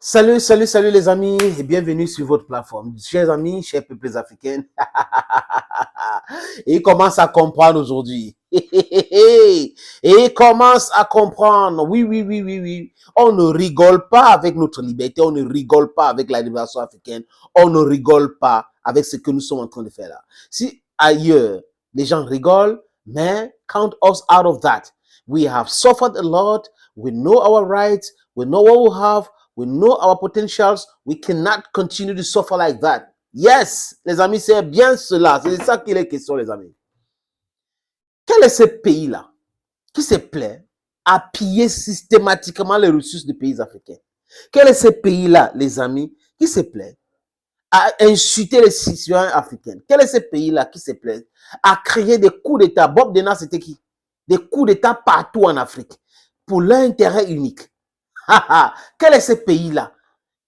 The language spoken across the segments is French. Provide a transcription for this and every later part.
Salut, salut, salut les amis et bienvenue sur votre plateforme. Chers amis, chers peuples africains. Et ils commencent à comprendre aujourd'hui. Et ils commencent à comprendre. Oui, oui, oui, oui, oui. On ne rigole pas avec notre liberté. On ne rigole pas avec la libération africaine. On ne rigole pas avec ce que nous sommes en train de faire là. Si ailleurs, les gens rigolent, mais count us out of that. We have suffered a lot. We know our rights. We know what we have. We know our potentials. We cannot continue to suffer like that. Yes, les amis, c'est bien cela. C'est ça qu'il est question, les amis. Quel est ce pays-là qui se plaît à piller systématiquement les ressources des pays africains? Quel est ce pays-là, les amis, qui se plaît à insulter les citoyens africains? Quel est ce pays-là qui se plaît à créer des coups d'État? Bob Denard, c'était qui? Des coups d'État partout en Afrique pour leur intérêt unique. Quel est ce pays-là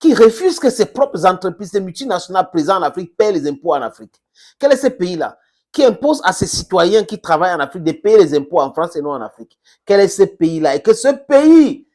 qui refuse que ses propres entreprises, ses multinationales présentes en Afrique paient les impôts en Afrique? Quel est ce pays-là qui impose à ses citoyens qui travaillent en Afrique de payer les impôts en France et non en Afrique? Quel est ce pays-là? Et que ce pays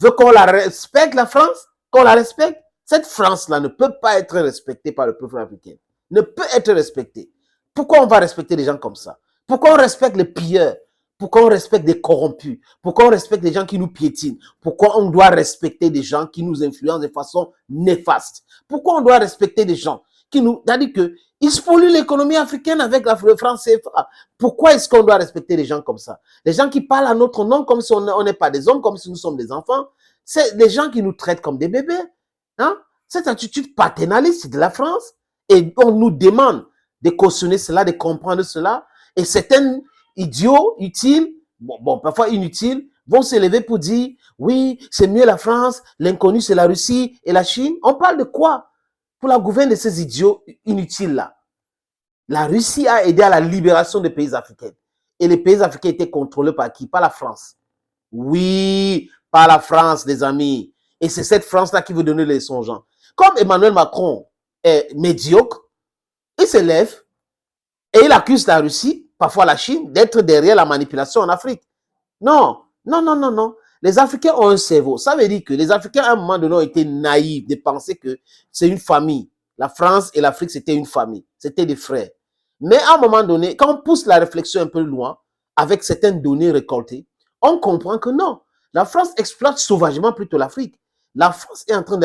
veut qu'on la respecte, la France, qu'on la respecte? Cette France-là ne peut pas être respectée par le peuple africain. Ne peut être respectée. Pourquoi on va respecter des gens comme ça? Pourquoi on respecte les pilleurs? Pourquoi on respecte des corrompus? Pourquoi on respecte des gens qui nous piétinent? Pourquoi on doit respecter des gens qui nous influencent de façon néfaste? Pourquoi on doit respecter des gens qui nous... C'est-à-dire qu'ils polluent l'économie africaine avec la France CFA. Pourquoi est-ce qu'on doit respecter des gens comme ça? Des gens qui parlent à notre nom comme si on n'est pas des hommes, comme si nous sommes des enfants. C'est des gens qui nous traitent comme des bébés. Hein? Cette attitude paternaliste de la France. Et on nous demande de cautionner cela, de comprendre cela. Et certains idiots, utiles, bon, parfois inutiles, vont se lever pour dire, oui, c'est mieux la France, l'inconnu c'est la Russie et la Chine. On parle de quoi? Pour la gouverne de ces idiots inutiles-là. La Russie a aidé à la libération des pays africains. Et les pays africains étaient contrôlés par qui? Par la France. Oui, par la France, les amis. Et c'est cette France-là qui veut donner les leçons aux gens. Comme Emmanuel Macron est médiocre, il se lève et il accuse la Russie, parfois la Chine, d'être derrière la manipulation en Afrique. Non, non, non, non, non. Les Africains ont un cerveau. Ça veut dire que les Africains, à un moment donné, ont été naïfs de penser que c'est une famille. La France et l'Afrique, c'était une famille. C'était des frères. Mais à un moment donné, quand on pousse la réflexion un peu loin, avec certaines données récoltées, on comprend que non. La France exploite sauvagement plutôt l'Afrique. La France est en train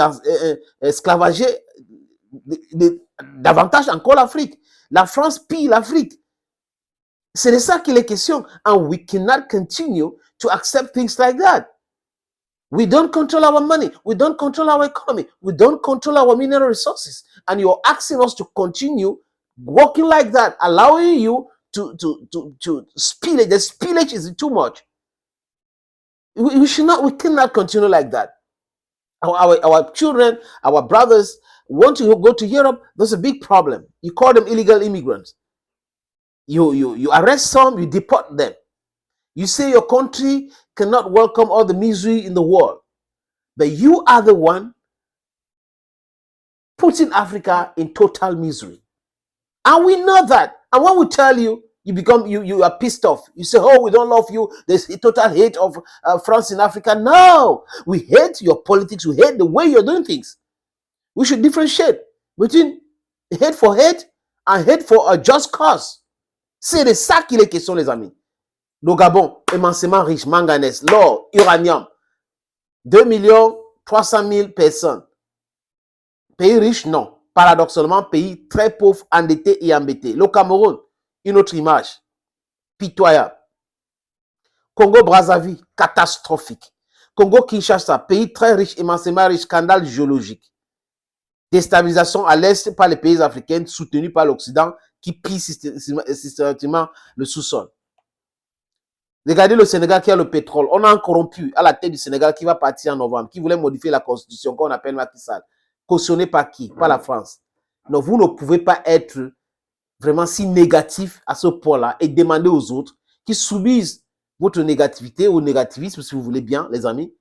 d'esclavager davantage encore l'Afrique. La France pille l'Afrique. C'est de ça qu'il est question. And we cannot continue to accept things like that. We don't control our money. We don't control our economy. We don't control our mineral resources. And you're asking us to continue working like that, allowing you to spill it. The spillage is too much. We cannot continue like that. Our children, our brothers want to go to Europe. There's a big problem. You call them illegal immigrants. You arrest some, you deport them. You say your country cannot welcome all the misery in the world. But you are the one putting Africa in total misery. And we know that. And when we tell you, you are pissed off. You say, oh, we don't love you. There's a total hate of France in Africa. No, we hate your politics. We hate the way you're doing things. We should differentiate between hate for hate and hate for a just cause. C'est de ça qu'il est question, les amis. Le Gabon, immensément riche, manganèse, l'or, uranium. 2 300 000 personnes. Pays riche, non. Paradoxalement, pays très pauvre, endetté et embêté. Le Cameroun, une autre image. Pitoyable. Congo-Brazzaville, catastrophique. Congo-Kinshasa, pays très riche, immensément riche, scandale géologique. Déstabilisation à l'Est par les pays africains soutenus par l'Occident qui pille systématiquement le sous-sol. Regardez le Sénégal qui a le pétrole. On a un corrompu à la tête du Sénégal qui va partir en novembre, qui voulait modifier la constitution qu'on appelle Macky Sall. Cautionné par qui? Par la France. Donc vous ne pouvez pas être vraiment si négatif à ce point-là et demander aux autres qui subissent votre négativité ou négativisme, si vous voulez bien, les amis,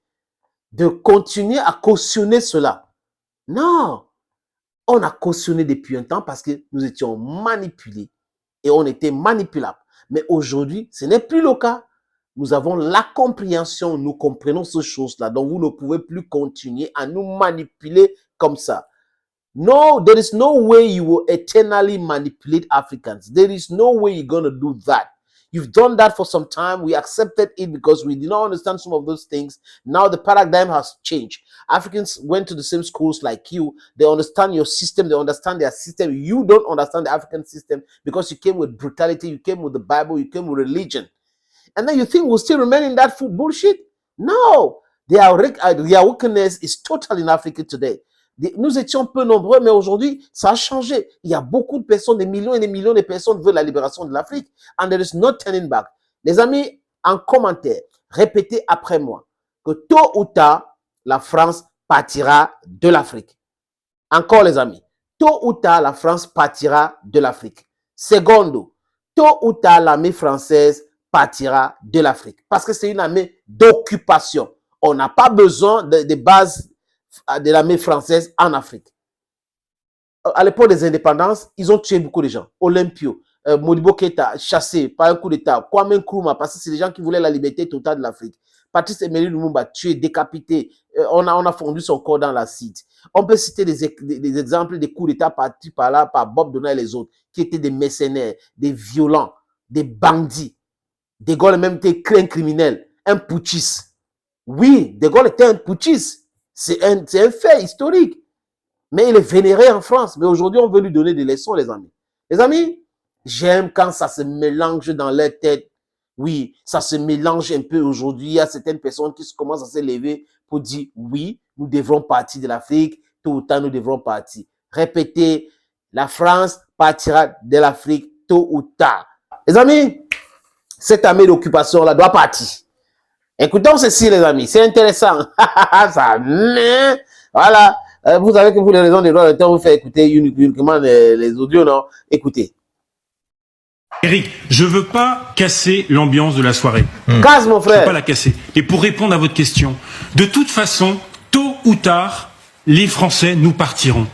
de continuer à cautionner cela. Non! On a cautionné depuis un temps parce que nous étions manipulés et on était manipulables. Mais aujourd'hui, ce n'est plus le cas. nous avons la compréhension, nous comprenons ces choses-là. Donc, vous ne pouvez plus continuer à nous manipuler comme ça. No, there is no way you will eternally manipulate Africans. There is no way you're going to do that. You've done that for some time. We accepted it because we did not understand some of those things. Now the paradigm has changed. Africans went to the same schools like you. They understand your system. They understand their system. You don't understand the African system because you came with brutality. You came with the Bible. You came with religion. And then you think we'll still remain in that bullshit? No. Their wickedness is total in Africa today. Nous étions peu nombreux, mais aujourd'hui, ça a changé. Il y a beaucoup de personnes, des millions et des millions de personnes veulent la libération de l'Afrique. And there is no turning back. Les amis, en commentaire, répétez après moi que tôt ou tard, la France partira de l'Afrique. Encore les amis, tôt ou tard, la France partira de l'Afrique. Secondo, tôt ou tard, l'armée française partira de l'Afrique. Parce que c'est une armée d'occupation. On n'a pas besoin de bases de l'armée française en Afrique. À l'époque des indépendances, ils ont tué beaucoup de gens. Olympio, Modibo Keïta, chassé par un coup d'État. Kwame Nkrumah, parce que c'est des gens qui voulaient la liberté totale de l'Afrique. Patrice Emery Lumumba, tué, décapité. On a fondu son corps dans l'acide. On peut citer des exemples des coups d'État partis par là, par Bob Dona et les autres, qui étaient des mercenaires, des violents, des bandits. De Gaulle même était un criminel, un putschiste. Oui, De Gaulle était un putschiste. C'est un fait historique. Mais il est vénéré en France. Mais aujourd'hui, on veut lui donner des leçons, les amis. Les amis, j'aime quand ça se mélange dans leur tête. Oui, ça se mélange un peu aujourd'hui. Il y a certaines personnes qui commencent à se lever pour dire, oui, nous devrons partir de l'Afrique. Tôt ou tard, nous devrons partir. Répétez, la France partira de l'Afrique tôt ou tard. Les amis, cette armée d'occupation-là doit partir. Écoutons ceci, les amis. C'est intéressant. Ça, voilà. Vous savez que pour les raisons des droits d'auteur, vous faites écouter uniquement les audios, non? Écoutez. Eric, je veux pas casser l'ambiance de la soirée. Casse, mon frère. Je veux pas la casser. Et pour répondre à votre question, de toute façon, tôt ou tard, les Français, nous partirons.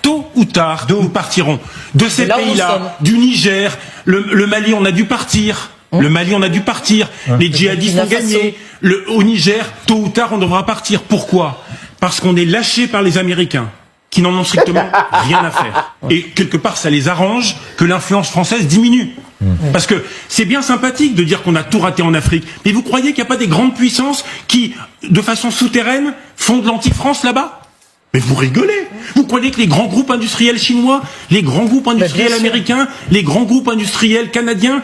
Tôt ou tard, nous partirons. De ces pays-là, du Niger, le Mali, on a dû partir. Le Mali, on a dû partir. Les djihadistes ont gagné. Au Niger, tôt ou tard, on devra partir. Pourquoi? Parce qu'on est lâché par les Américains, qui n'en ont strictement rien à faire. Et quelque part, ça les arrange que l'influence française diminue. Parce que c'est bien sympathique de dire qu'on a tout raté en Afrique. Mais vous croyez qu'il n'y a pas des grandes puissances qui, de façon souterraine, font de l'anti-France là-bas? Mais vous rigolez. Vous croyez que les grands groupes industriels chinois, les grands groupes industriels américains, les grands groupes industriels canadiens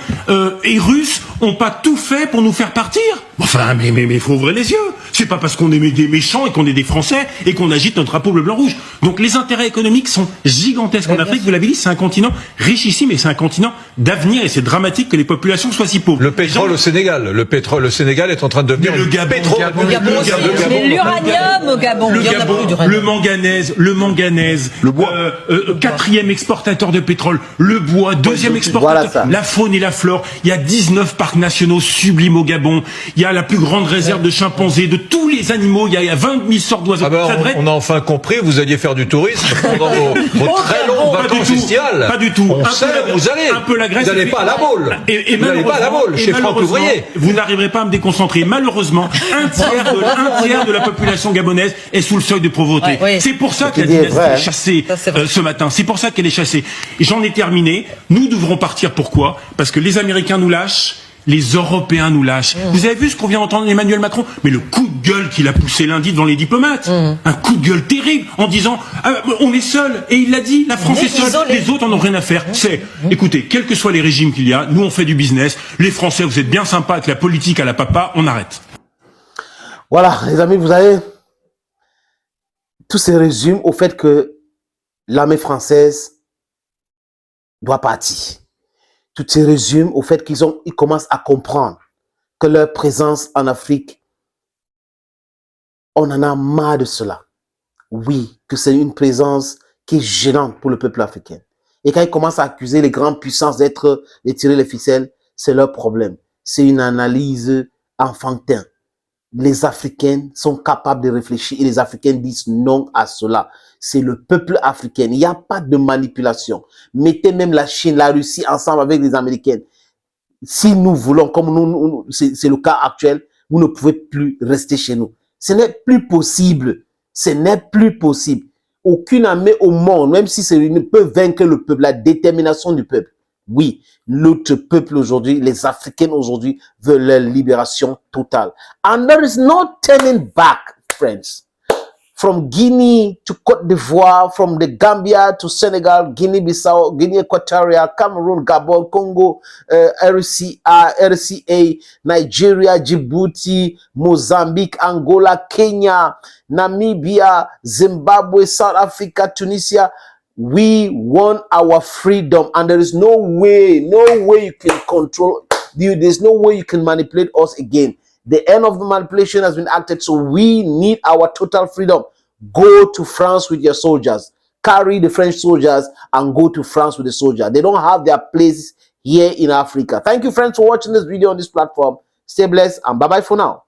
et russes ont pas tout fait pour nous faire partir? Enfin, mais faut ouvrir les yeux. C'est pas parce qu'on est des méchants et qu'on est des Français et qu'on agite notre drapeau bleu-blanc-rouge. Donc les intérêts économiques sont gigantesques en Afrique. Vous l'avez dit, c'est un continent richissime et c'est un continent d'avenir et c'est dramatique que les populations soient si pauvres. Le pétrole au Sénégal. Le pétrole au Sénégal est en train de devenir le Gabon, l'uranium au Gabon. Le manganèse, le bois, quatrième exportateur de pétrole, le bois, deuxième exportateur, la faune et la flore. Il y a 19 parcs nationaux sublimes au Gabon. Il y a la plus grande réserve de chimpanzés, de tous les animaux. Il y a 20 000 sortes d'oiseaux. Ah ben, on a enfin compris, vous alliez faire du tourisme pendant vos très longues vacances estivales. Pas du tout. On sait, vous allez. Un peu la Grèce. Vous n'allez pas à la Baule. Vous n'allez pas à la Baule, chez Franck Louvrier. Vous n'arriverez pas à me déconcentrer. Malheureusement, un tiers de la population gabonaise est sous le seuil de pauvreté. Oui. C'est pour ça que la dynastie est chassée ce matin. C'est pour ça qu'elle est chassée. Et j'en ai terminé. Nous devrons partir. Pourquoi? Parce que les Américains nous lâchent. Les Européens nous lâchent. Vous avez vu ce qu'on vient d'entendre Emmanuel Macron? Mais le coup de gueule qu'il a poussé lundi devant les diplomates. Un coup de gueule terrible en disant on est seul. Et il l'a dit, la France est seule. Les autres en ont rien à faire. Écoutez, quels que soient les régimes qu'il y a, nous on fait du business. Les Français, vous êtes bien sympas avec la politique à la papa, on arrête. Voilà, les amis, vous avez tout se résume au fait que l'armée française doit partir. Tout se résume au fait qu'ils commencent à comprendre que leur présence en Afrique, on en a marre de cela. Oui, que c'est une présence qui est gênante pour le peuple africain. Et quand ils commencent à accuser les grandes puissances de tirer les ficelles, c'est leur problème. C'est une analyse enfantin. Les Africains sont capables de réfléchir et les Africains disent non à cela. C'est le peuple africain. Il n'y a pas de manipulation. Mettez même la Chine, la Russie ensemble avec les Américains. si nous voulons, comme c'est le cas actuel, vous ne pouvez plus rester chez nous. Ce n'est plus possible. Ce n'est plus possible. Aucune armée au monde, même si c'est une, peut vaincre le peuple, la détermination du peuple. Oui, notre peuple aujourd'hui, les Africains aujourd'hui veulent leur libération totale. And there is no turning back, friends. From Guinea to Côte d'Ivoire, from the Gambia to Senegal, Guinea-Bissau, Guinea Equatorial, Cameroon, Gabon, Congo, RCA, Nigeria, Djibouti, Mozambique, Angola, Kenya, Namibia, Zimbabwe, South Africa, Tunisia. We want our freedom, and there is no way you can control. There's no way you can manipulate us again. The end of the manipulation has been acted, so we need our total freedom. Go to France with your soldiers. Carry the French soldiers and go to France with the soldiers. They don't have their place here in Africa. Thank you, friends, for watching this video on this platform. Stay blessed and bye-bye for now.